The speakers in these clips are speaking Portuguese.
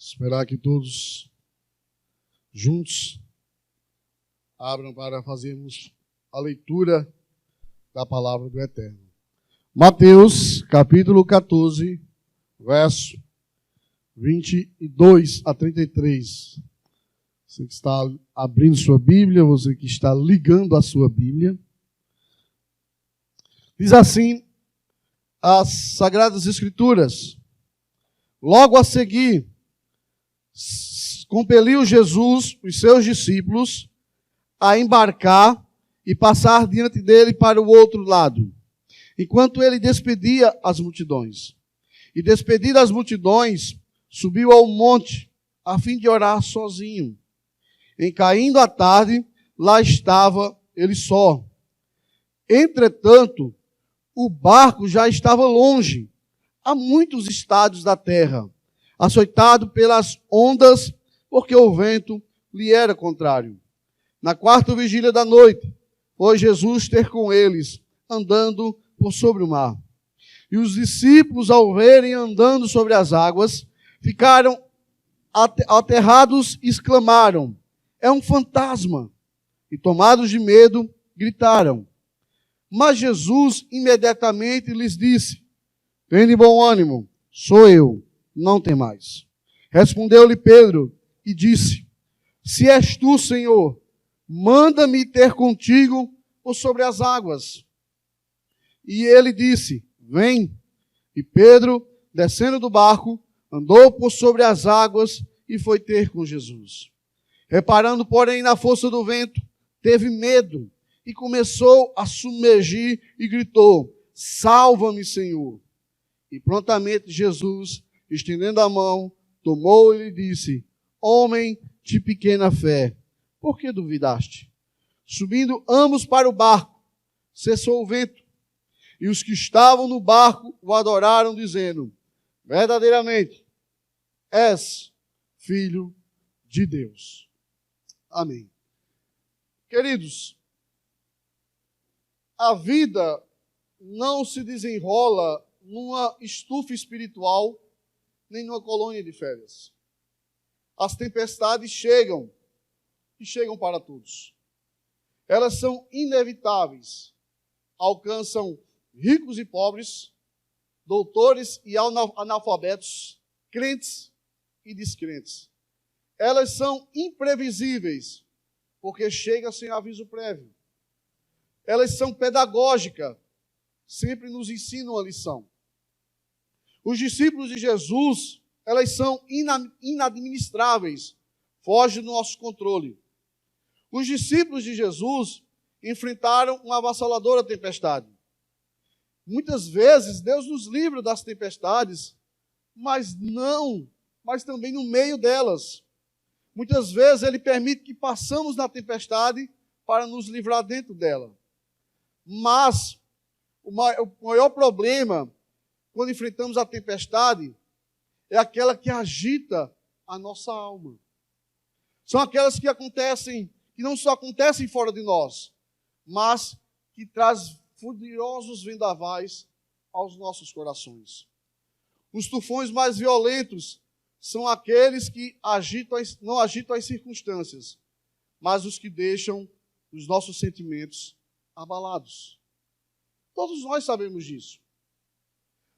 Esperar que todos juntos abram para fazermos a leitura da palavra do Eterno. Mateus, capítulo 14, verso 22 a 33. Você que está abrindo sua Bíblia, você que está ligando a sua Bíblia. Diz assim as Sagradas Escrituras: logo a seguir, compeliu Jesus os seus discípulos a embarcar e passar diante dele para o outro lado, enquanto ele despedia as multidões. E despedidas as multidões, subiu ao monte, a fim de orar sozinho. Em caindo a tarde, lá estava ele só. Entretanto, o barco já estava longe, a muitos estádios da terra, açoitado pelas ondas, porque o vento lhe era contrário. Na quarta vigília da noite, foi Jesus ter com eles, andando por sobre o mar. E os discípulos, ao verem andando sobre as águas, ficaram aterrados e exclamaram: é um fantasma! E tomados de medo, gritaram. Mas Jesus imediatamente lhes disse: tende bom ânimo, sou eu, não temais. Respondeu-lhe Pedro e disse: se és tu, Senhor, manda-me ter contigo por sobre as águas. E ele disse: vem. E Pedro, descendo do barco, andou por sobre as águas e foi ter com Jesus. Reparando, porém, na força do vento, teve medo e começou a submergir e gritou: salva-me, Senhor. E prontamente Jesus, estendendo a mão, tomou e lhe disse: homem de pequena fé, por que duvidaste? Subindo ambos para o barco, cessou o vento, e os que estavam no barco o adoraram, dizendo: verdadeiramente és filho de Deus. Amém. Queridos, a vida não se desenrola numa estufa espiritual, nem numa colônia de férias. As tempestades chegam, e chegam para todos. Elas são inevitáveis, alcançam ricos e pobres, doutores e analfabetos, crentes e descrentes. Elas são imprevisíveis, porque chegam sem aviso prévio. Elas são pedagógicas, sempre nos ensinam a lição. Os discípulos de Jesus, elas são inadministráveis, fogem do nosso controle. Os discípulos de Jesus enfrentaram uma avassaladora tempestade. Muitas vezes Deus nos livra das tempestades, mas também no meio delas. Muitas vezes Ele permite que passamos na tempestade para nos livrar dentro dela. Mas o maior problema quando enfrentamos a tempestade é aquela que agita a nossa alma. São aquelas que acontecem, que não só acontecem fora de nós, mas que traz furiosos vendavais aos nossos corações. Os tufões mais violentos são aqueles que não agitam as circunstâncias, mas os que deixam os nossos sentimentos abalados. Todos nós sabemos disso.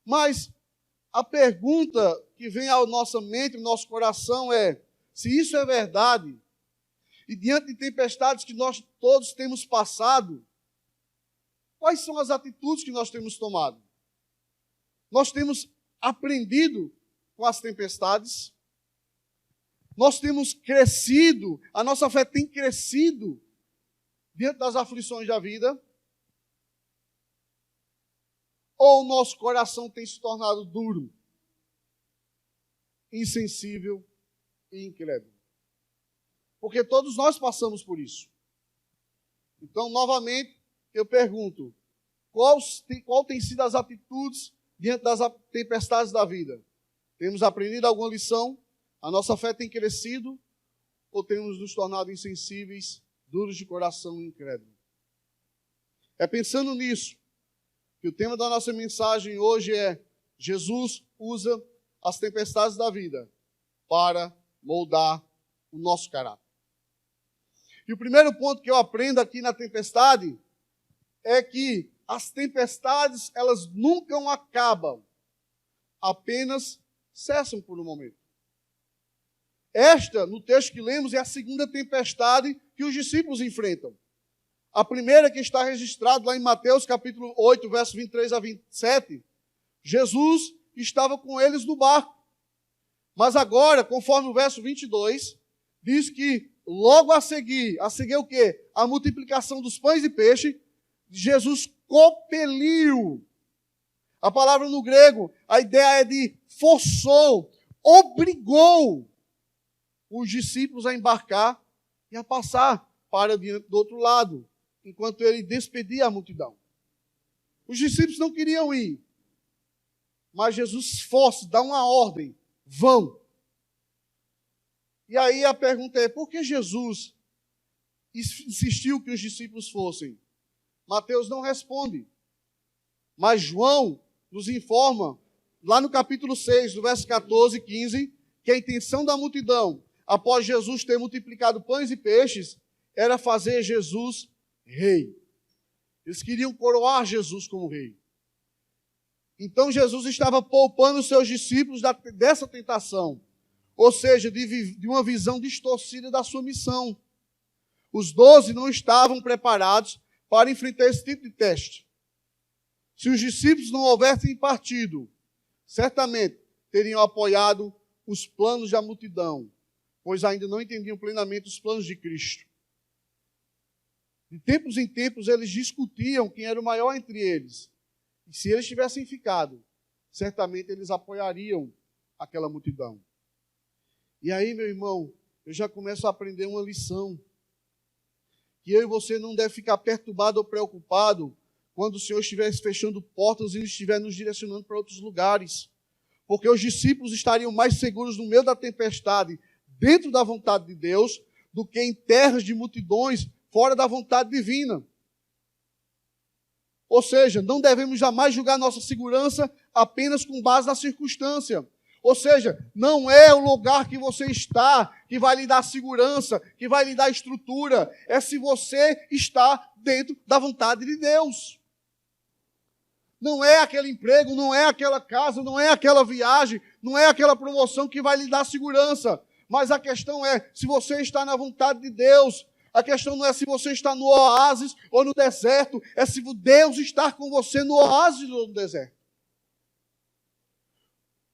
Mas a pergunta que vem à nossa mente, ao nosso coração é: se isso é verdade, e diante de tempestades que nós todos temos passado, quais são as atitudes que nós temos tomado? Nós temos aprendido com as tempestades? Nós temos crescido, a nossa fé tem crescido diante das aflições da vida? Ou o nosso coração tem se tornado duro, insensível e incrédulo? Porque todos nós passamos por isso. Então, novamente, eu pergunto: qual tem sido as atitudes diante das tempestades da vida? Temos aprendido alguma lição? A nossa fé tem crescido? Ou temos nos tornado insensíveis, duros de coração e incrédulos? É pensando nisso que o tema da nossa mensagem hoje é: Jesus usa as tempestades da vida para moldar o nosso caráter. E o primeiro ponto que eu aprendo aqui na tempestade é que as tempestades, elas nunca acabam, apenas cessam por um momento. Esta, no texto que lemos, é a segunda tempestade que os discípulos enfrentam. A primeira que está registrada lá em Mateus capítulo 8, verso 23 a 27, Jesus estava com eles no barco. Mas agora, conforme o verso 22, diz que logo a seguir o quê? A multiplicação dos pães e peixe, Jesus compeliu. A palavra no grego, a ideia é de forçou, obrigou os discípulos a embarcar e a passar para do outro lado, enquanto ele despedia a multidão. Os discípulos não queriam ir, mas Jesus força, dá uma ordem, vão. E aí a pergunta é, por que Jesus insistiu que os discípulos fossem? Mateus não responde, mas João nos informa, lá no capítulo 6, do verso 14 e 15, que a intenção da multidão, após Jesus ter multiplicado pães e peixes, era fazer Jesus rei. Eles queriam coroar Jesus como rei. Então Jesus estava poupando os seus discípulos dessa tentação, ou seja, de uma visão distorcida da sua missão. Os 12 não estavam preparados para enfrentar esse tipo de teste. Se os discípulos não houvessem partido, certamente teriam apoiado os planos da multidão, pois ainda não entendiam plenamente os planos de Cristo. De tempos em tempos, eles discutiam quem era o maior entre eles. E se eles tivessem ficado, certamente eles apoiariam aquela multidão. E aí, meu irmão, eu já começo a aprender uma lição. Que eu e você não deve ficar perturbado ou preocupado quando o Senhor estiver fechando portas e estiver nos direcionando para outros lugares. Porque os discípulos estariam mais seguros no meio da tempestade, dentro da vontade de Deus, do que em terras de multidões, fora da vontade divina. Ou seja, não devemos jamais julgar nossa segurança apenas com base na circunstância. Ou seja, não é o lugar que você está que vai lhe dar segurança, que vai lhe dar estrutura. É se você está dentro da vontade de Deus. Não é aquele emprego, não é aquela casa, não é aquela viagem, não é aquela promoção que vai lhe dar segurança. Mas a questão é se você está na vontade de Deus. A questão não é se você está no oásis ou no deserto, é se Deus está com você no oásis ou no deserto.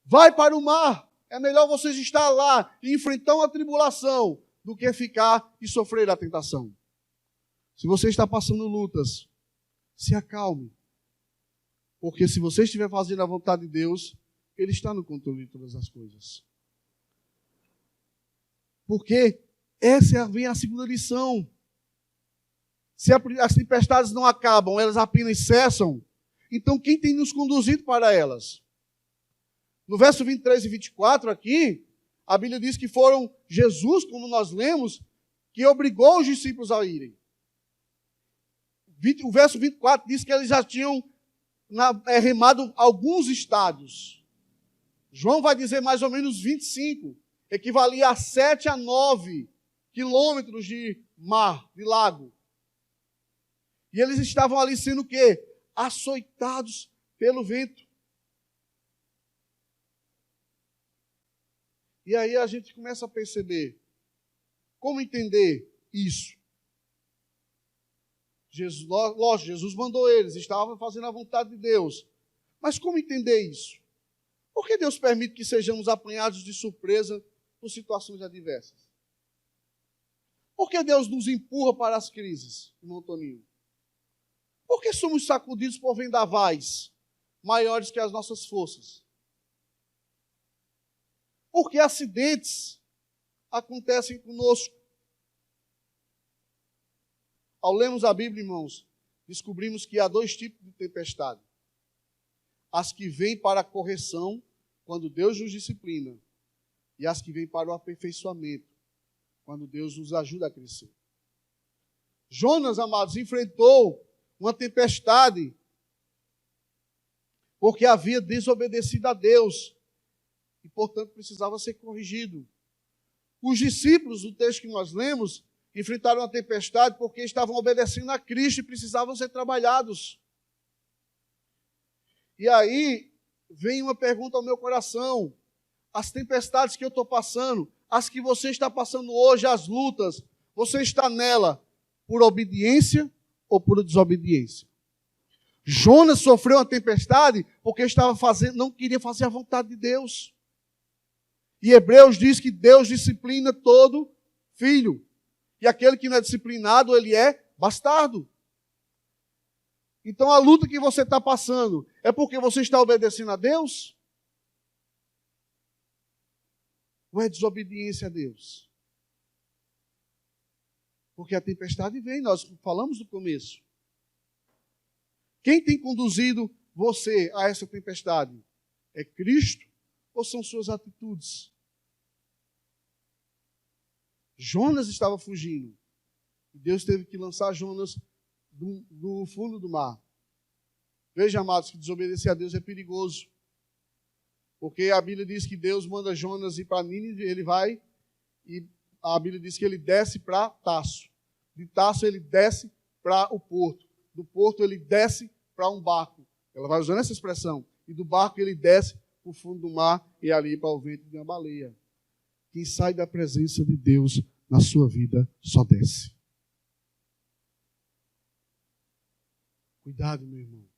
Vai para o mar. É melhor você estar lá e enfrentar uma tribulação do que ficar e sofrer a tentação. Se você está passando lutas, se acalme. Porque se você estiver fazendo a vontade de Deus, Ele está no controle de todas as coisas. Porque essa vem a segunda lição. Se as tempestades não acabam, elas apenas cessam, então quem tem nos conduzido para elas? No verso 23 e 24 aqui, a Bíblia diz que foram Jesus, como nós lemos, que obrigou os discípulos a irem. O verso 24 diz que eles já tinham remado alguns estados. João vai dizer mais ou menos 25, equivalia a 7 a 9 quilômetros de mar, de lago. E eles estavam ali sendo o quê? Açoitados pelo vento. E aí a gente começa a perceber como entender isso. Lógico, Jesus mandou eles, estavam fazendo a vontade de Deus. Mas como entender isso? Por que Deus permite que sejamos apanhados de surpresa por situações adversas? Por que Deus nos empurra para as crises, irmão Toninho? Por que somos sacudidos por vendavais maiores que as nossas forças? Por que acidentes acontecem conosco? Ao lermos a Bíblia, irmãos, descobrimos que há dois tipos de tempestade. As que vêm para a correção, quando Deus nos disciplina, e as que vêm para o aperfeiçoamento, quando Deus nos ajuda a crescer. Jonas, amados, enfrentou uma tempestade porque havia desobedecido a Deus. e, portanto, precisava ser corrigido. Os discípulos, do texto que nós lemos, enfrentaram a tempestade porque estavam obedecendo a Cristo e precisavam ser trabalhados. E aí vem uma pergunta ao meu coração: as tempestades que eu estou passando, as que você está passando hoje, as lutas, você está nela por obediência ou por desobediência? Jonas sofreu uma tempestade porque não queria fazer a vontade de Deus. E Hebreus diz que Deus disciplina todo filho. E aquele que não é disciplinado, ele é bastardo. Então a luta que você está passando é porque você está obedecendo a Deus? Ou é desobediência a Deus? Porque a tempestade vem, nós falamos no começo. Quem tem conduzido você a essa tempestade? É Cristo ou são suas atitudes? Jonas estava fugindo. E Deus teve que lançar Jonas do fundo do mar. Veja, amados, que desobedecer a Deus é perigoso. Porque a Bíblia diz que Deus manda Jonas ir para Nínive, ele vai, e a Bíblia diz que ele desce para Tarso. De Tarso ele desce para o porto. Do porto ele desce para um barco. Ela vai usando essa expressão. E do barco ele desce para o fundo do mar e ali para o ventre de uma baleia. Quem sai da presença de Deus na sua vida só desce. Cuidado, meu irmão.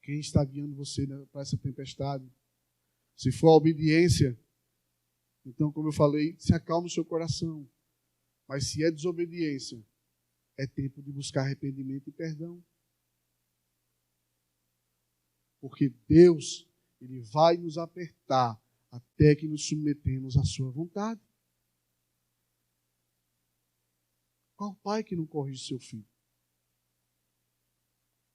Quem está guiando você para essa tempestade? Se for a obediência, então, como eu falei, se acalma o seu coração. Mas se é desobediência, é tempo de buscar arrependimento e perdão. Porque Deus, Ele vai nos apertar até que nos submetemos à sua vontade. Qual pai que não corrige seu filho?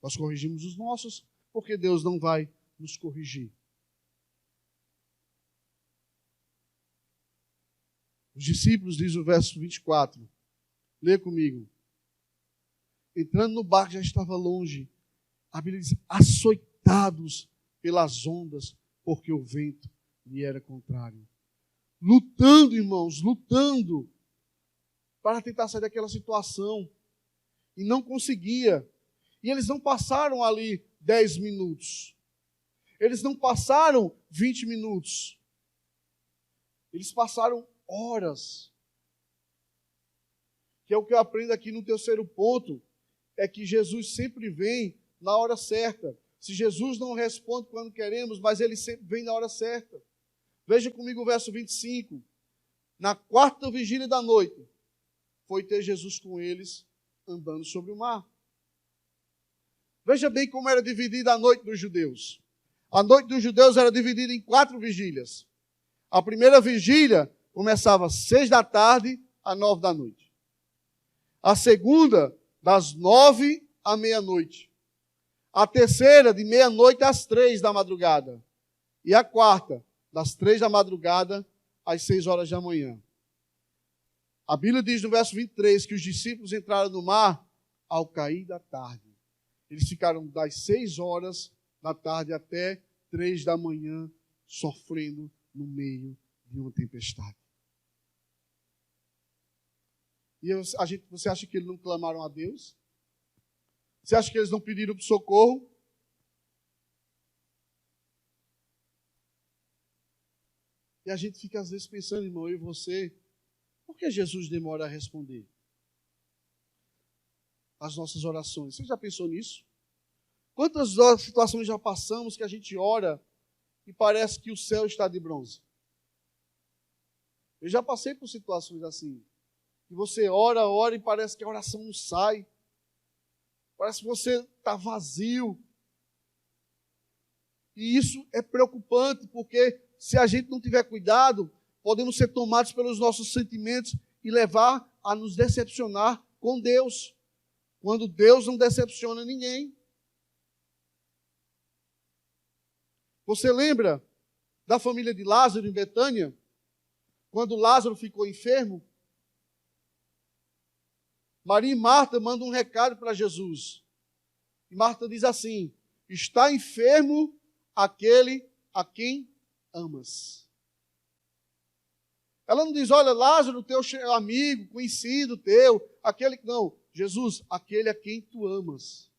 Nós corrigimos os nossos, porque Deus não vai nos corrigir. Os discípulos, diz o verso 24, lê comigo. Entrando no barco, já estava longe. A Bíblia diz, açoitados pelas ondas, porque o vento lhe era contrário. Lutando, irmãos, lutando para tentar sair daquela situação. E não conseguia. E eles não passaram ali 10 minutos. Eles não passaram 20 minutos. Eles passaram horas. Que é o que eu aprendo aqui no terceiro ponto, é que Jesus sempre vem na hora certa. Se Jesus não responde quando queremos, mas Ele sempre vem na hora certa. Veja comigo o verso 25. Na quarta vigília da noite, foi ter Jesus com eles andando sobre o mar. Veja bem como era dividida a noite dos judeus. A noite dos judeus era dividida em 4 vigílias. A primeira vigília começava às 6 da tarde a 9 da noite. A segunda, das 9 à meia-noite. A terceira, de meia-noite às 3 da madrugada. E a quarta, das 3 da madrugada às 6 horas da manhã. A Bíblia diz no verso 23 que os discípulos entraram no mar ao cair da tarde. Eles ficaram das 6 horas da tarde até 3 da manhã sofrendo no meio de uma tempestade. E você acha que eles não clamaram a Deus? Você acha que eles não pediram por socorro? E a gente fica às vezes pensando, irmão, eu e você, por que Jesus demora a responder as nossas orações? Você já pensou nisso? Quantas situações já passamos que a gente ora e parece que o céu está de bronze? Eu já passei por situações assim. Que você ora e parece que a oração não sai. Parece que você está vazio. E isso é preocupante, porque se a gente não tiver cuidado, podemos ser tomados pelos nossos sentimentos e levar a nos decepcionar com Deus. Quando Deus não decepciona ninguém. Você lembra da família de Lázaro em Betânia? Quando Lázaro ficou enfermo? Maria e Marta mandam um recado para Jesus. E Marta diz assim: está enfermo aquele a quem amas. Ela não diz, olha, Lázaro, teu amigo, conhecido teu, aquele que não. Jesus, aquele a quem tu amas.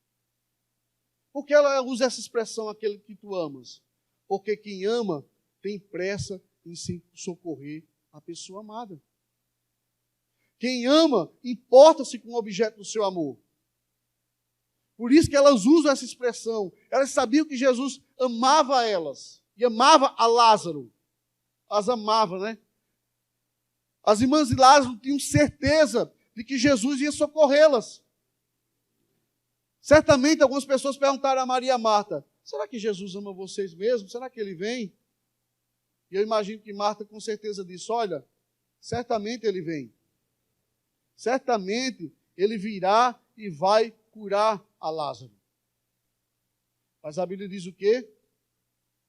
Por que ela usa essa expressão, aquele que tu amas? Porque quem ama tem pressa em socorrer a pessoa amada. Quem ama, importa-se com o objeto do seu amor. Por isso que elas usam essa expressão. Elas sabiam que Jesus amava elas. E amava a Lázaro. As amava, né? As irmãs de Lázaro tinham certeza de que Jesus ia socorrê-las. Certamente algumas pessoas perguntaram a Maria e a Marta, será que Jesus ama vocês mesmo? Será que ele vem? E eu imagino que Marta com certeza disse, olha, certamente ele vem. Certamente ele virá e vai curar a Lázaro. Mas a Bíblia diz o quê?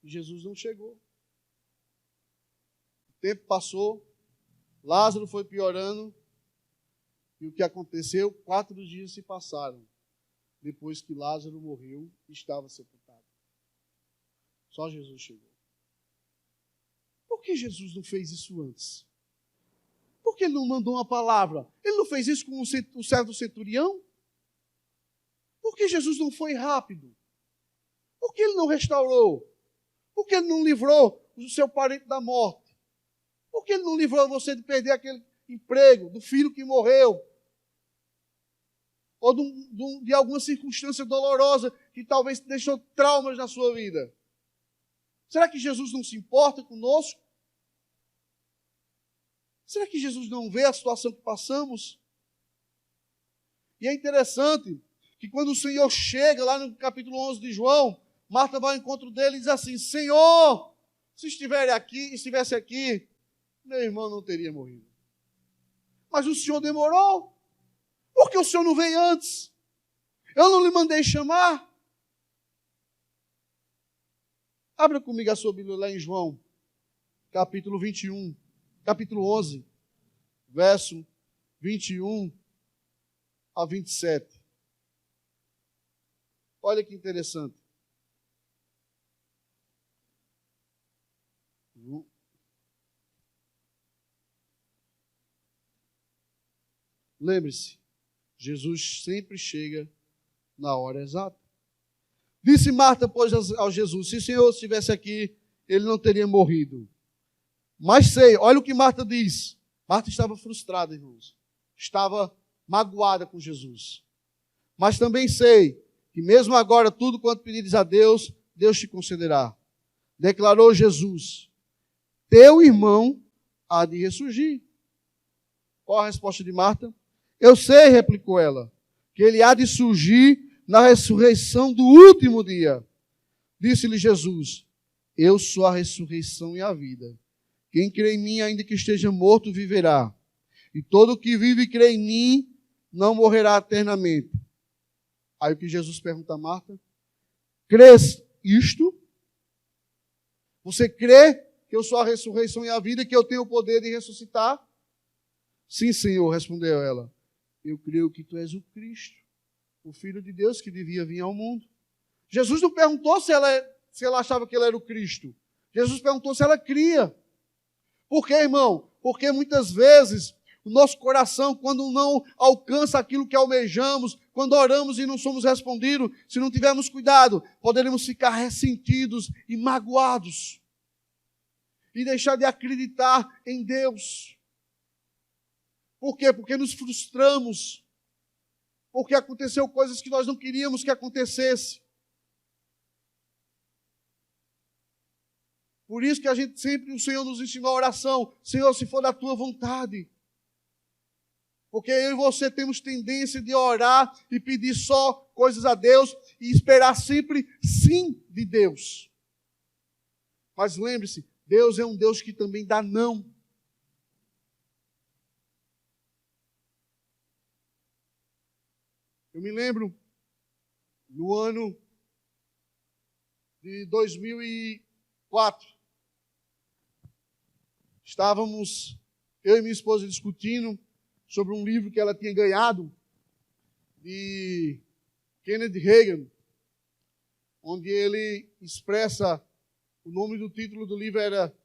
Jesus não chegou. O tempo passou, Lázaro foi piorando, e o que aconteceu? 4 dias se passaram, depois que Lázaro morreu e estava sepultado. Só Jesus chegou. Por que Jesus não fez isso antes? Por que ele não mandou uma palavra? Ele não fez isso com o servo centurião? Por que Jesus não foi rápido? Por que ele não restaurou? Por que ele não livrou o seu parente da morte? Por que ele não livrou você de perder aquele emprego, do filho que morreu? Ou de alguma circunstância dolorosa que talvez deixou traumas na sua vida? Será que Jesus não se importa conosco? Será que Jesus não vê a situação que passamos? E é interessante que quando o Senhor chega lá no capítulo 11 de João, Marta vai ao encontro dele e diz assim, Senhor, se estivesse aqui, meu irmão não teria morrido. Mas o Senhor demorou. Por que o Senhor não veio antes? Eu não lhe mandei chamar? Abra comigo a sua Bíblia lá em João, capítulo 21, capítulo 11, verso 21 a 27. Olha que interessante. Lembre-se, Jesus sempre chega na hora exata. Disse Marta, pois, ao Jesus, se o Senhor estivesse aqui, ele não teria morrido. Mas sei, olha o que Marta diz. Marta estava frustrada, irmãos. Estava magoada com Jesus. Mas também sei que mesmo agora, tudo quanto pedires a Deus, Deus te concederá. Declarou Jesus, teu irmão há de ressurgir. Qual a resposta de Marta? Eu sei, replicou ela, que ele há de surgir na ressurreição do último dia. Disse-lhe Jesus, eu sou a ressurreição e a vida. Quem crê em mim, ainda que esteja morto, viverá. E todo o que vive e crê em mim, não morrerá eternamente. Aí o que Jesus pergunta a Marta? Crês isto? Você crê que eu sou a ressurreição e a vida, que eu tenho o poder de ressuscitar? Sim, Senhor, respondeu ela. Eu creio que tu és o Cristo, o Filho de Deus que devia vir ao mundo. Jesus não perguntou se ela achava que ele era o Cristo. Jesus perguntou se ela cria. Por quê, irmão? Porque muitas vezes o nosso coração, quando não alcança aquilo que almejamos, quando oramos e não somos respondidos, se não tivermos cuidado, poderemos ficar ressentidos e magoados. E deixar de acreditar em Deus. Por quê? Porque nos frustramos. Porque aconteceu coisas que nós não queríamos que acontecesse. Por isso que a gente sempre, o Senhor nos ensinou a oração. Senhor, se for da tua vontade. Porque eu e você temos tendência de orar e pedir só coisas a Deus e esperar sempre sim de Deus. Mas lembre-se, Deus é um Deus que também dá não. Eu me lembro, no ano de 2004, estávamos, eu e minha esposa, discutindo sobre um livro que ela tinha ganhado, de Kenneth Hagin, onde ele expressa O nome do título do livro era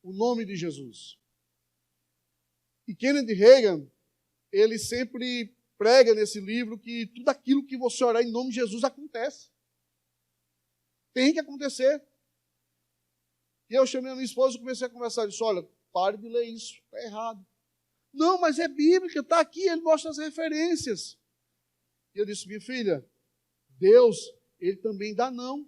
O Nome de Jesus. E Kenneth Hagin, ele sempre prega nesse livro que tudo aquilo que você orar em nome de Jesus acontece. Tem que acontecer. E eu chamei a minha esposa e comecei a conversar. Eu disse, olha, pare de ler isso, está errado. Não, mas é bíblica, está aqui, ele mostra as referências. E eu disse, minha filha, Deus, ele também dá não.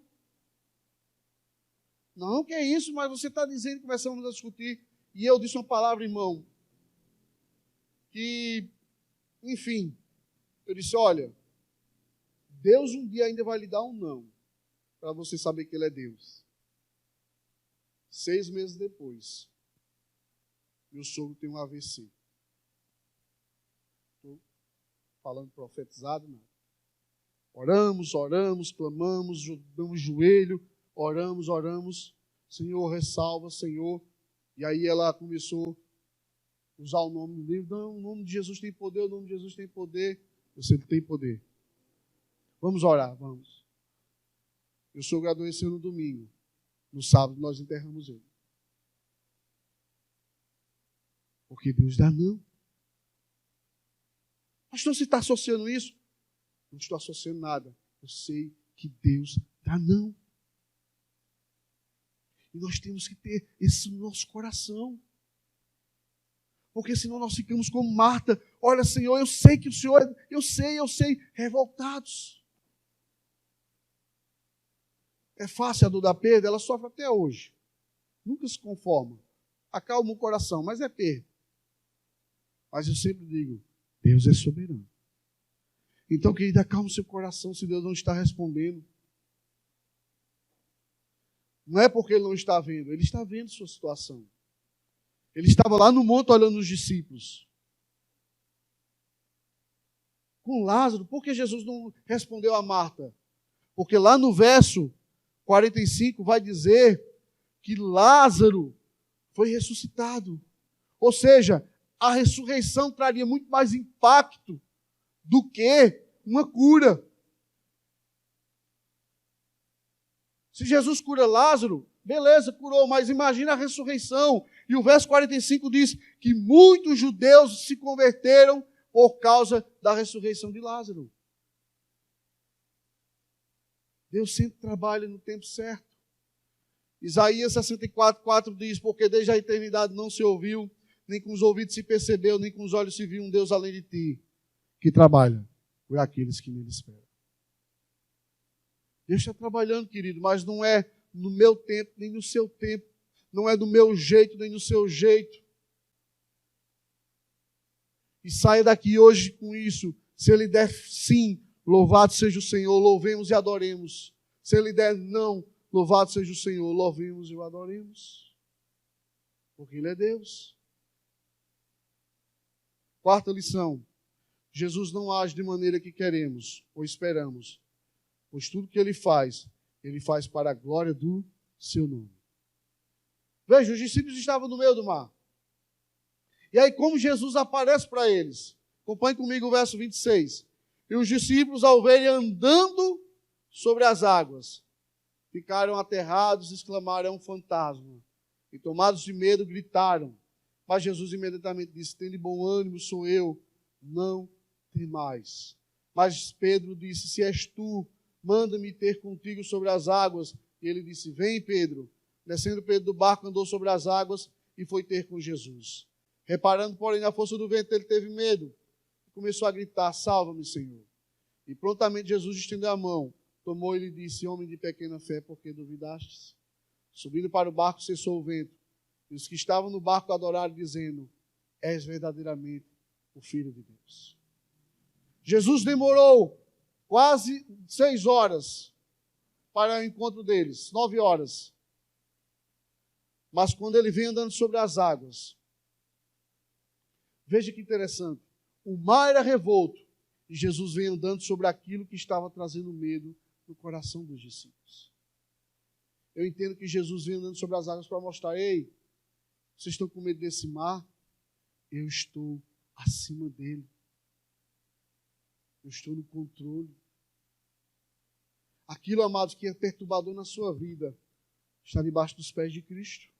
Não, que é isso, mas você está dizendo, começamos a discutir. E eu disse uma palavra, irmão, que, enfim, eu disse, olha, Deus um dia ainda vai lhe dar um não, para você saber que ele é Deus. 6 meses depois, meu sogro tem um AVC. Estou falando profetizado, não. Oramos, clamamos, damos joelho, oramos. Senhor, ressalva, Senhor. E aí ela começou a usar o nome do livro. Não, o nome de Jesus tem poder, o nome de Jesus tem poder. Você tem poder. Vamos orar, vamos. Meu sogro adoeceu no domingo. No sábado nós enterramos ele. Porque Deus dá não. Pastor, você está associando isso? Não estou associando nada. Eu sei que Deus dá não. E nós temos que ter isso no nosso coração. Porque senão nós ficamos como Marta. Olha, Senhor, eu sei que o Senhor... Eu sei, revoltados. É fácil a dor da perda, ela sofre até hoje. Nunca se conforma. Acalma o coração, mas é perda. Mas eu sempre digo, Deus é soberano. Então, querido, acalma o seu coração se Deus não está respondendo. Não é porque Ele não está vendo, Ele está vendo sua situação. Ele estava lá no monte olhando os discípulos. Com Lázaro, por que Jesus não respondeu a Marta? Porque lá no verso 45 vai dizer que Lázaro foi ressuscitado. Ou seja, a ressurreição traria muito mais impacto do que uma cura. Se Jesus cura Lázaro, beleza, curou, mas imagina a ressurreição. E o verso 45 diz que muitos judeus se converteram por causa da ressurreição de Lázaro. Deus sempre trabalha no tempo certo. Isaías 64:4 diz, porque desde a eternidade não se ouviu, nem com os ouvidos se percebeu, nem com os olhos se viu um Deus além de ti, que trabalha por aqueles que nele esperam. Deus está trabalhando, querido, mas não é no meu tempo, nem no seu tempo. Não é do meu jeito, nem do seu jeito. E saia daqui hoje com isso. Se Ele der sim, louvado seja o Senhor, louvemos e adoremos. Se Ele der não, louvado seja o Senhor, louvemos e o adoremos. Porque Ele é Deus. Quarta lição. Jesus não age de maneira que queremos ou esperamos. Pois tudo que Ele faz para a glória do seu nome. Veja, os discípulos estavam no meio do mar. E aí, como Jesus aparece para eles? Acompanhe comigo o verso 26. E os discípulos, ao verem andando sobre as águas, ficaram aterrados e exclamaram, é um fantasma. E tomados de medo, gritaram. Mas Jesus imediatamente disse, tende bom ânimo, sou eu, não temais. Mas Pedro disse, se és tu, manda-me ter contigo sobre as águas. E ele disse, vem, Pedro. Descendo Pedro do barco, andou sobre as águas e foi ter com Jesus. Reparando, porém, na força do vento, ele teve medo. Começou a gritar, salva-me, Senhor. E prontamente Jesus estendeu a mão, tomou e lhe disse, homem de pequena fé, por que duvidastes? Subindo para o barco, cessou o vento. E os que estavam no barco adoraram, dizendo, és verdadeiramente o Filho de Deus. Jesus demorou quase 6 horas para o encontro deles, 9 horas. Mas quando ele vem andando sobre as águas, veja que interessante, o mar era revolto e Jesus vem andando sobre aquilo que estava trazendo medo no coração dos discípulos. Eu entendo que Jesus vem andando sobre as águas para mostrar, ei, vocês estão com medo desse mar? Eu estou acima dele. Eu estou no controle. Aquilo, amados, que é perturbador na sua vida, está debaixo dos pés de Cristo.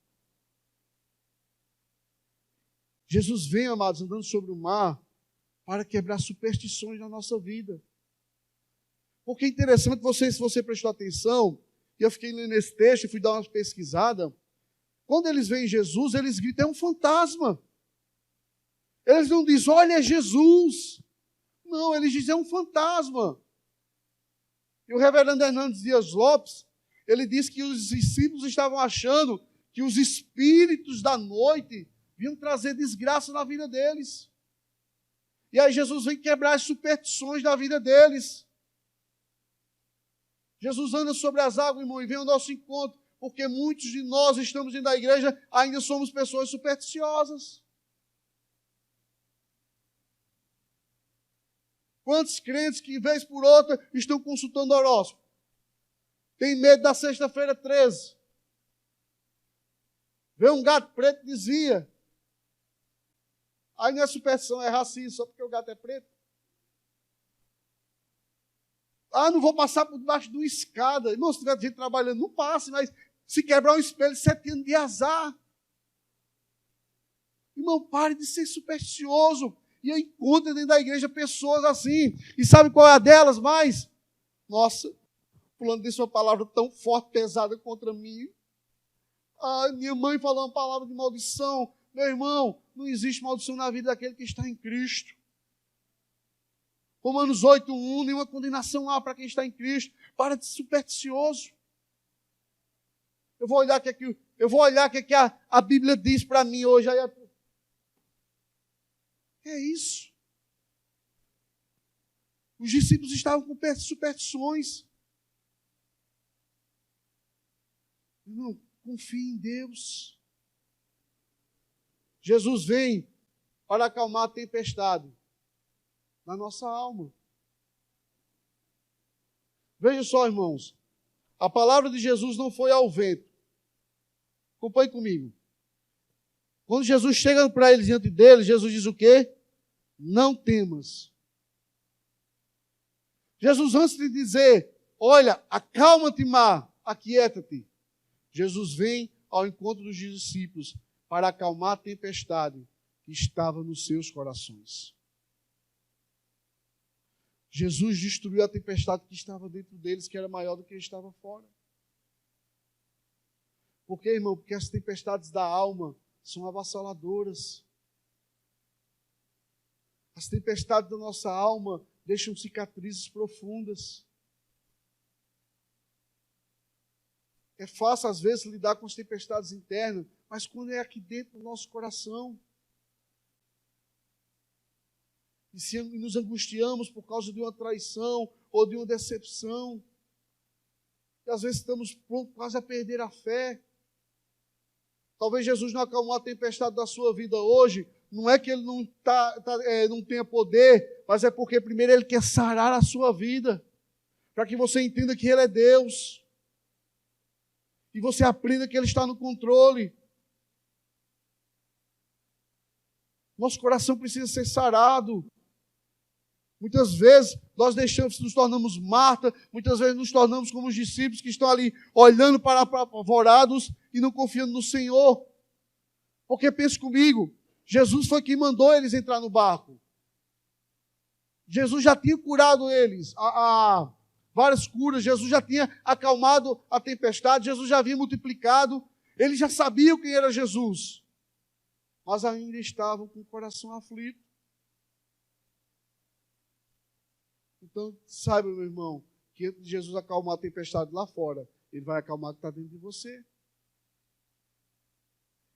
Jesus vem, amados, andando sobre o mar para quebrar superstições na nossa vida. Porque é interessante, se você prestou atenção, e eu fiquei lendo esse texto e fui dar uma pesquisada, quando eles veem Jesus, eles gritam, é um fantasma. Eles não dizem, olha, é Jesus. Não, eles dizem, é um fantasma. E o reverendo Hernandes Dias Lopes, ele disse que os discípulos estavam achando que os espíritos da noite vinham trazer desgraça na vida deles. E aí Jesus vem quebrar as superstições da vida deles. Jesus anda sobre as águas, irmão, e vem ao nosso encontro, porque muitos de nós estamos dentro da igreja, ainda somos pessoas supersticiosas. Quantos crentes que, vez por outra, estão consultando horóscopo? Tem medo da sexta-feira 13. Vê um gato preto, desvia. Aí não é superstição, é racismo, só porque o gato é preto. Ah, não vou passar por debaixo de uma escada. Irmão, se tiver gente trabalhando, não passe, mas se quebrar um espelho, 7 anos de azar. Irmão, pare de ser supersticioso. E eu encontro dentro da igreja pessoas assim. E sabe qual é a delas mais? Nossa, fulano disse uma palavra tão forte, pesada contra mim. Ah, minha mãe falou uma palavra de maldição. Meu irmão, não existe maldição na vida daquele que está em Cristo. Romanos 8:1, nenhuma condenação há para quem está em Cristo. Para de ser supersticioso. Eu vou olhar o que a Bíblia diz para mim hoje. Aí é isso. Os discípulos estavam com superstições. Não, confie em Deus. Jesus vem para acalmar a tempestade na nossa alma. Veja só, irmãos. A palavra de Jesus não foi ao vento. Acompanhe comigo. Quando Jesus chega para eles diante deles, Jesus diz o quê? Não temas. Jesus, antes de dizer, olha, acalma-te, mar, aquieta-te. Jesus vem ao encontro dos discípulos para acalmar a tempestade que estava nos seus corações. Jesus destruiu a tempestade que estava dentro deles, que era maior do que estava fora. Por quê, irmão? Porque as tempestades da alma são avassaladoras. As tempestades da nossa alma deixam cicatrizes profundas. É fácil, às vezes, lidar com as tempestades internas, mas quando é aqui dentro do nosso coração, e se nos angustiamos por causa de uma traição ou de uma decepção, e às vezes estamos prontos quase a perder a fé. Talvez Jesus não acalmou a tempestade da sua vida hoje, não é que ele não tenha poder, mas é porque primeiro ele quer sarar a sua vida, para que você entenda que ele é Deus, e você aprenda que ele está no controle. Nosso coração precisa ser sarado. Muitas vezes nós nos tornamos Marta, muitas vezes nos tornamos como os discípulos que estão ali olhando para apavorados e não confiando no Senhor. Porque pense comigo, Jesus foi quem mandou eles entrar no barco. Jesus já tinha curado eles, várias curas, Jesus já tinha acalmado a tempestade, Jesus já havia multiplicado, eles já sabiam quem era Jesus, mas ainda estavam com o coração aflito. Então, saiba, meu irmão, que antes de Jesus acalmar a tempestade lá fora, ele vai acalmar o que está dentro de você.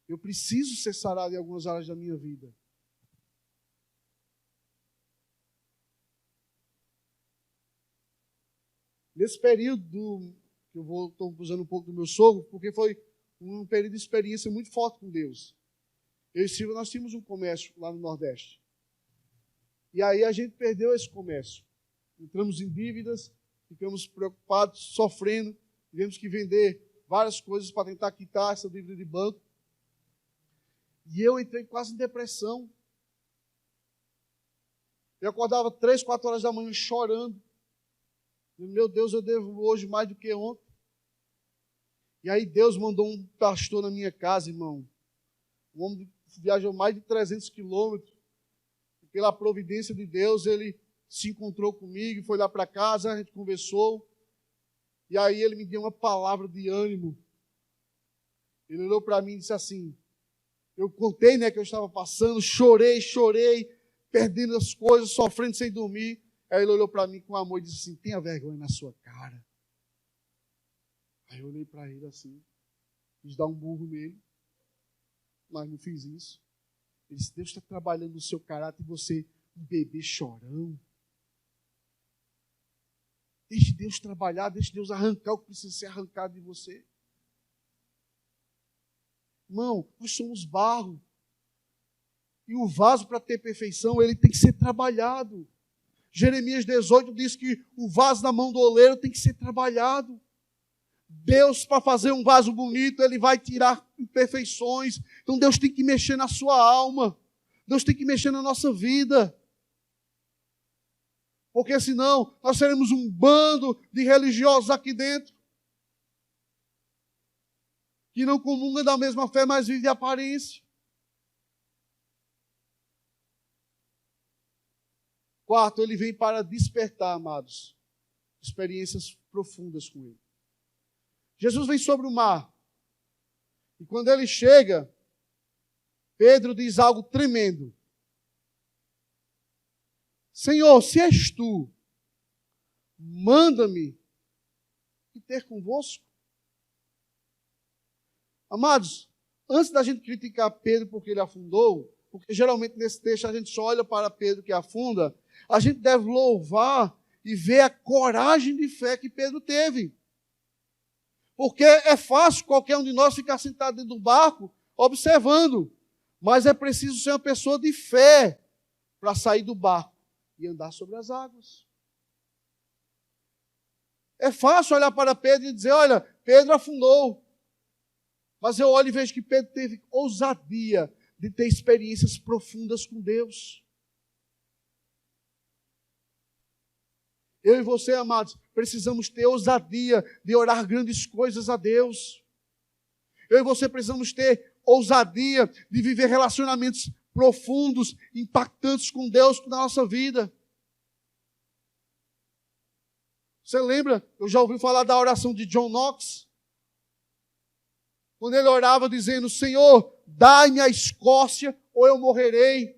Eu preciso ser sarado em algumas áreas da minha vida. Nesse período que estou usando um pouco do meu sogro, porque foi um período de experiência muito forte com Deus. Eu e Silvia, nós tínhamos um comércio lá no Nordeste. E aí a gente perdeu esse comércio. Entramos em dívidas, ficamos preocupados, sofrendo, tivemos que vender várias coisas para tentar quitar essa dívida de banco. E eu entrei quase em depressão. Eu acordava 3, 4 horas da manhã chorando. Meu Deus, eu devo hoje mais do que ontem. E aí Deus mandou um pastor na minha casa, irmão. Um homem que viajou mais de 300 quilômetros. E pela providência de Deus, ele se encontrou comigo, foi lá para casa, a gente conversou. E aí ele me deu uma palavra de ânimo. Ele olhou para mim e disse assim, eu contei, né, que eu estava passando, chorei, perdendo as coisas, sofrendo sem dormir. Aí ele olhou para mim com amor e disse assim, tenha vergonha na sua cara. Aí eu olhei para ele assim, quis dar um burro nele, mas não fiz isso. Ele disse, Deus está trabalhando no seu caráter e você, um bebê chorão. Deixe Deus trabalhar, deixe Deus arrancar o que precisa ser arrancado de você. Irmão, nós somos barro. E o vaso, para ter perfeição, ele tem que ser trabalhado. Jeremias 18 diz que o vaso na mão do oleiro tem que ser trabalhado. Deus, para fazer um vaso bonito, ele vai tirar imperfeições. Então Deus tem que mexer na sua alma. Deus tem que mexer na nossa vida. Porque senão nós seremos um bando de religiosos aqui dentro. Que não comungam da mesma fé, mas vivem de aparência. Quarto, ele vem para despertar, amados, experiências profundas com ele. Jesus vem sobre o mar. E quando ele chega, Pedro diz algo tremendo. Senhor, se és tu, manda-me ir ter convosco. Amados, antes da gente criticar Pedro porque ele afundou, porque geralmente nesse texto a gente só olha para Pedro que afunda, a gente deve louvar e ver a coragem de fé que Pedro teve. Porque é fácil qualquer um de nós ficar sentado dentro do barco observando, mas é preciso ser uma pessoa de fé para sair do barco e andar sobre as águas. É fácil olhar para Pedro e dizer, olha, Pedro afundou. Mas eu olho e vejo que Pedro teve ousadia de ter experiências profundas com Deus. Eu e você, amados, precisamos ter ousadia de orar grandes coisas a Deus. Eu e você precisamos ter ousadia de viver relacionamentos profundos, impactantes com Deus na nossa vida. Você lembra? Eu já ouvi falar da oração de John Knox? Quando ele orava dizendo, Senhor, dai-me a Escócia ou eu morrerei.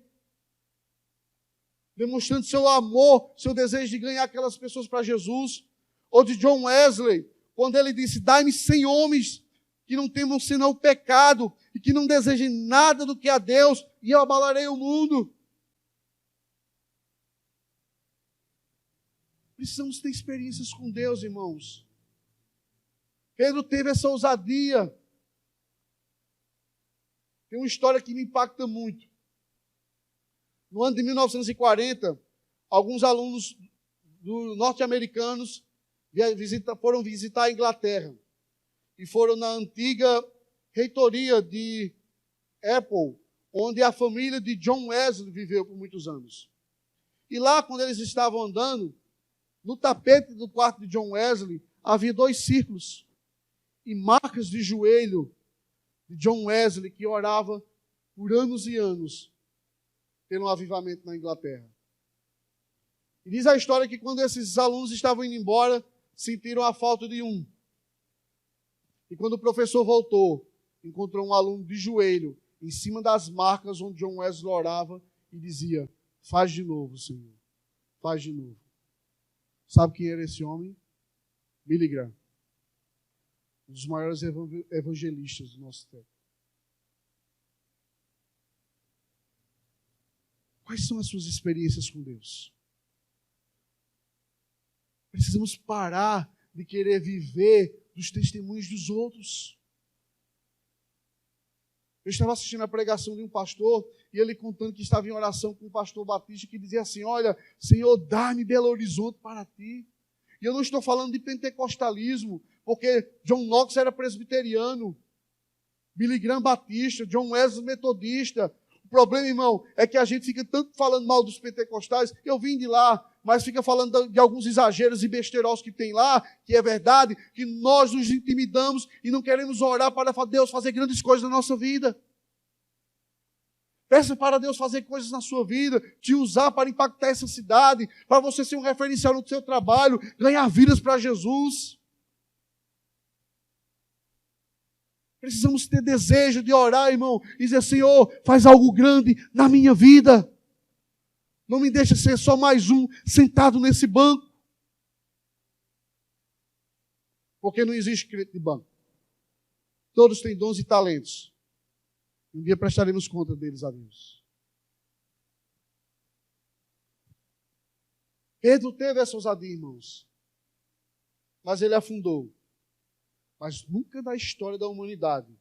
Demonstrando seu amor, seu desejo de ganhar aquelas pessoas para Jesus. Ou de John Wesley, quando ele disse, dai-me 100 homens que não temam senão o pecado e que não desejem nada do que a Deus e eu abalarei o mundo. Precisamos ter experiências com Deus, irmãos. Pedro teve essa ousadia. Tem uma história que me impacta muito. No ano de 1940, alguns alunos norte-americanos foram visitar a Inglaterra. E foram na antiga reitoria de Apple, onde a família de John Wesley viveu por muitos anos. E lá, quando eles estavam andando, no tapete do quarto de John Wesley, havia 2 círculos e marcas de joelho de John Wesley, que orava por anos e anos pelo avivamento na Inglaterra. E diz a história que quando esses alunos estavam indo embora, sentiram a falta de um. E quando o professor voltou, encontrou um aluno de joelho, em cima das marcas onde John Wesley orava, e dizia, faz de novo, Senhor, faz de novo. Sabe quem era esse homem? Billy Graham. Um dos maiores evangelistas do nosso tempo. Quais são as suas experiências com Deus? Precisamos parar de querer viver dos testemunhos dos outros. Eu estava assistindo a pregação de um pastor e ele contando que estava em oração com um pastor batista que dizia assim, olha, Senhor, dá-me Belo Horizonte para ti. E eu não estou falando de pentecostalismo, porque John Knox era presbiteriano, Billy Graham batista, John Wesley metodista. O problema, irmão, é que a gente fica tanto falando mal dos pentecostais. Eu vim de lá, mas fica falando de alguns exageros e besteiros que tem lá, que é verdade, que nós nos intimidamos e não queremos orar para Deus fazer grandes coisas na nossa vida. Peça para Deus fazer coisas na sua vida, te usar para impactar essa cidade, para você ser um referencial no seu trabalho, ganhar vidas para Jesus. Precisamos ter desejo de orar, irmão, e dizer, Senhor, faz algo grande na minha vida. Não me deixa ser só mais um sentado nesse banco. Porque não existe crente de banco. Todos têm dons e talentos. Um dia prestaremos conta deles a Deus. Pedro teve essa ousadia, irmãos. Mas ele afundou. Mas nunca na história da humanidade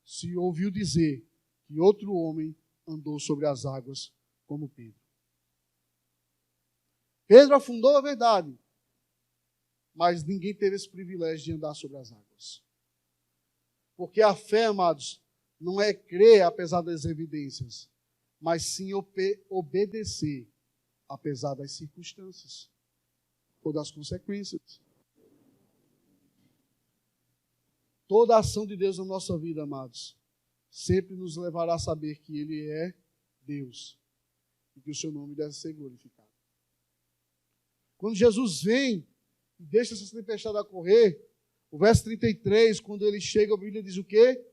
se ouviu dizer que outro homem andou sobre as águas como Pedro. Pedro afundou, é verdade. Mas ninguém teve esse privilégio de andar sobre as águas. Porque a fé, amados, não é crer apesar das evidências, mas sim obedecer apesar das circunstâncias ou das consequências. Toda a ação de Deus na nossa vida, amados, sempre nos levará a saber que Ele é Deus e que o seu nome deve ser glorificado. Quando Jesus vem e deixa essa tempestade a correr, o verso 33, quando ele chega, a Bíblia diz o quê?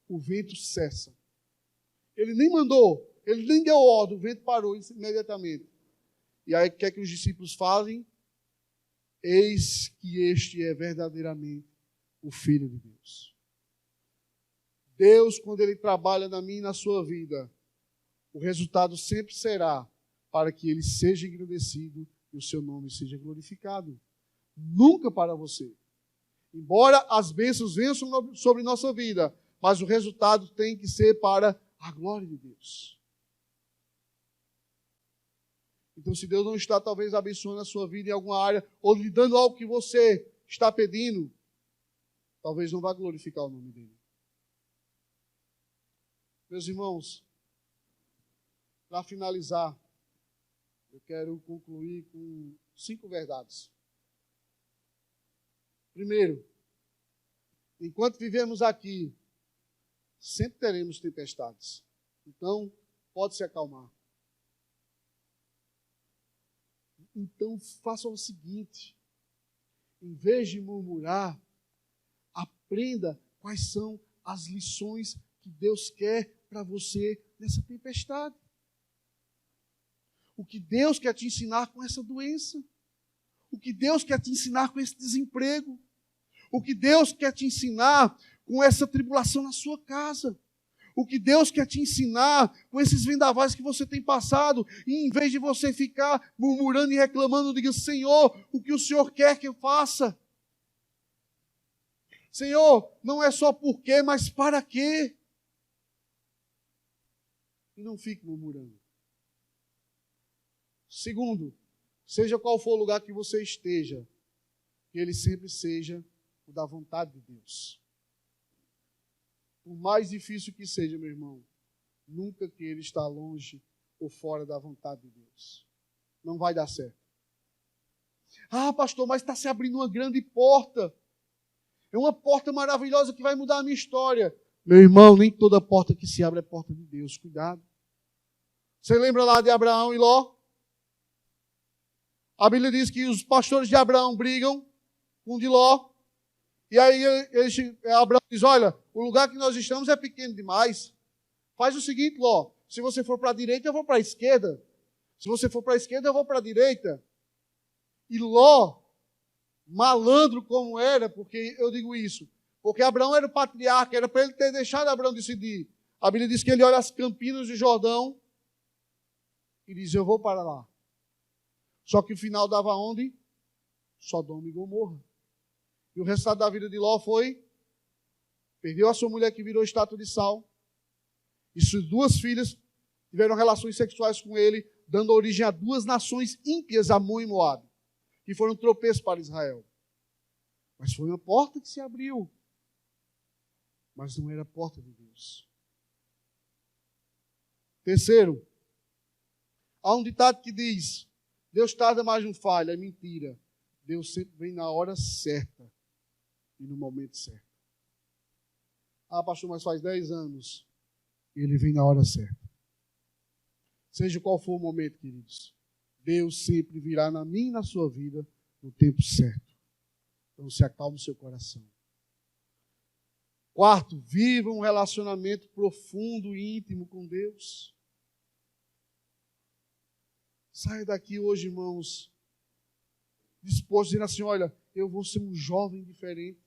O vento cessa. Ele nem mandou, ele nem deu ordem, o vento parou imediatamente. E aí o que é que os discípulos fazem? Eis que este é verdadeiramente o Filho de Deus. Deus, quando Ele trabalha na minha e na sua vida, o resultado sempre será para que Ele seja engrandecido e o seu nome seja glorificado. Nunca para você. Embora as bênçãos venham sobre nossa vida, mas o resultado tem que ser para a glória de Deus. Então, se Deus não está talvez abençoando a sua vida em alguma área, ou lhe dando algo que você está pedindo, talvez não vá glorificar o nome dele. Meus irmãos, para finalizar, eu quero concluir com 5 verdades. Primeiro, enquanto vivemos aqui, sempre teremos tempestades. Então, pode se acalmar. Então, faça o seguinte: em vez de murmurar, aprenda quais são as lições que Deus quer para você nessa tempestade. O que Deus quer te ensinar com essa doença. O que Deus quer te ensinar com esse desemprego. O que Deus quer te ensinar com essa tribulação na sua casa. O que Deus quer te ensinar com esses vendavais que você tem passado. E em vez de você ficar murmurando e reclamando, diga: Senhor, o que o Senhor quer que eu faça? Senhor, não é só por quê, mas para quê? E não fique murmurando. Segundo, seja qual for o lugar que você esteja, que ele sempre seja o da vontade de Deus. Por mais difícil que seja, meu irmão, nunca queira estar longe ou fora da vontade de Deus. Não vai dar certo. Ah, pastor, mas está se abrindo uma grande porta. É uma porta maravilhosa que vai mudar a minha história. Meu irmão, nem toda porta que se abre é porta de Deus. Cuidado. Você lembra lá de Abraão e Ló? A Bíblia diz que os pastores de Abraão brigam com o de Ló. E aí Abraão diz: olha, o lugar que nós estamos é pequeno demais. Faz o seguinte, Ló. Se você for para a direita, eu vou para a esquerda. Se você for para a esquerda, eu vou para a direita. E Ló, malandro como era, porque eu digo isso, porque Abraão era o patriarca, era para ele ter deixado Abraão decidir. A Bíblia diz que ele olha as campinas do Jordão e diz: eu vou para lá. Só que o final dava onde? Sodoma e Gomorra. E o resultado da vida de Ló foi: perdeu a sua mulher, que virou estátua de sal, e suas 2 filhas tiveram relações sexuais com ele, dando origem a 2 nações ímpias, Amon e Moabe, que foram tropeços para Israel. Mas foi uma porta que se abriu. Mas não era a porta de Deus. Terceiro, há um ditado que diz: Deus tarda, mas não falha. É mentira. Deus sempre vem na hora certa e no momento certo. Ah, pastor, mas faz 10 anos. Ele vem na hora certa. Seja qual for o momento, queridos, Deus sempre virá na minha e na sua vida no tempo certo. Então se acalme o seu coração. Quarto, viva um relacionamento profundo e íntimo com Deus. Saia daqui hoje, irmãos, disposto a dizer assim: olha, eu vou ser um jovem diferente.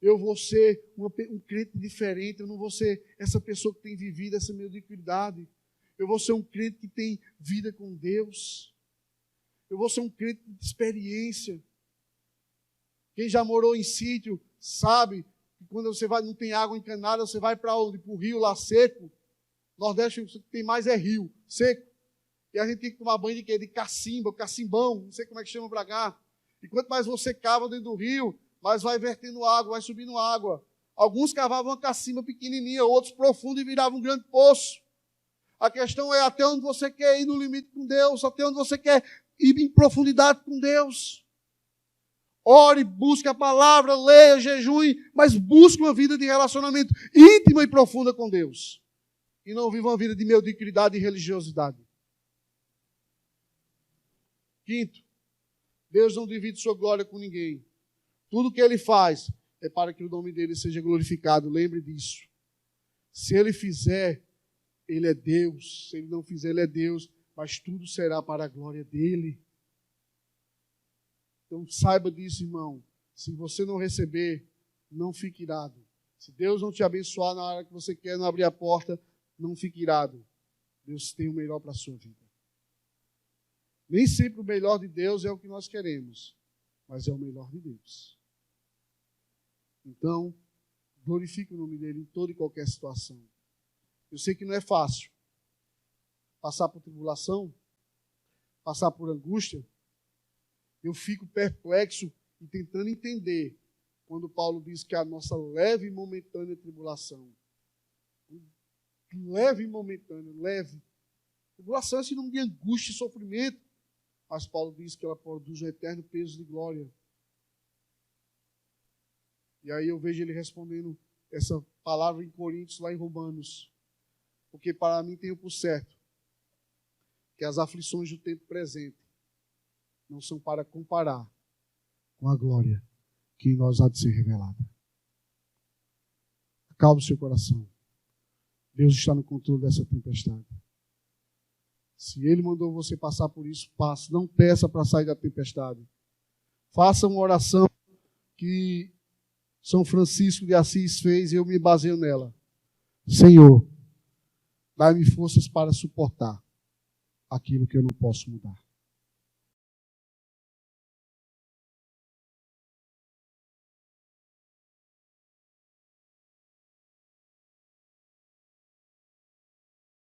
Eu vou ser um crente diferente. Eu não vou ser essa pessoa que tem vivido essa mediocridade. Eu vou ser um crente que tem vida com Deus. Eu vou ser um crente de experiência. Quem já morou em sítio sabe que quando você vai, não tem água encanada, você vai para onde? Para o rio lá seco. Nordeste o que tem mais é rio, seco. E a gente tem que tomar banho de quê? De cacimba, cacimbão, não sei como é que chama para cá. E quanto mais você cava dentro do rio, mais vai vertendo água, vai subindo água. Alguns cavavam uma cacimba pequenininha, outros profundo e viravam um grande poço. A questão é até onde você quer ir no limite com Deus, até onde você quer ir em profundidade com Deus. Ore, busque a palavra, leia, jejue, mas busque uma vida de relacionamento íntima e profunda com Deus. E não viva uma vida de mediocridade e religiosidade. Quinto, Deus não divide sua glória com ninguém. Tudo que Ele faz é para que o nome dEle seja glorificado. Lembre disso. Se Ele fizer, Ele é Deus. Se Ele não fizer, Ele é Deus. Mas tudo será para a glória dEle. Então saiba disso, irmão. Se você não receber, não fique irado. Se Deus não te abençoar na hora que você quer, não abrir a porta, não fique irado. Deus tem o melhor para a sua vida. Nem sempre o melhor de Deus é o que nós queremos, mas é o melhor de Deus. Então, glorifique o nome dEle em toda e qualquer situação. Eu sei que não é fácil passar por tribulação, passar por angústia. Eu fico perplexo e tentando entender quando Paulo diz que a nossa leve e momentânea tribulação, leve e momentânea, leve, tribulação é sinônimo de angústia e sofrimento, mas Paulo diz que ela produz um eterno peso de glória. E aí eu vejo ele respondendo essa palavra em Coríntios, lá em Romanos. Porque para mim tenho por certo que as aflições do tempo presente não são para comparar com a glória que em nós há de ser revelada. Acalme o seu coração. Deus está no controle dessa tempestade. Se Ele mandou você passar por isso, passe. Não peça para sair da tempestade. Faça uma oração que São Francisco de Assis fez e eu me baseio nela. Senhor, dá-me forças para suportar aquilo que eu não posso mudar.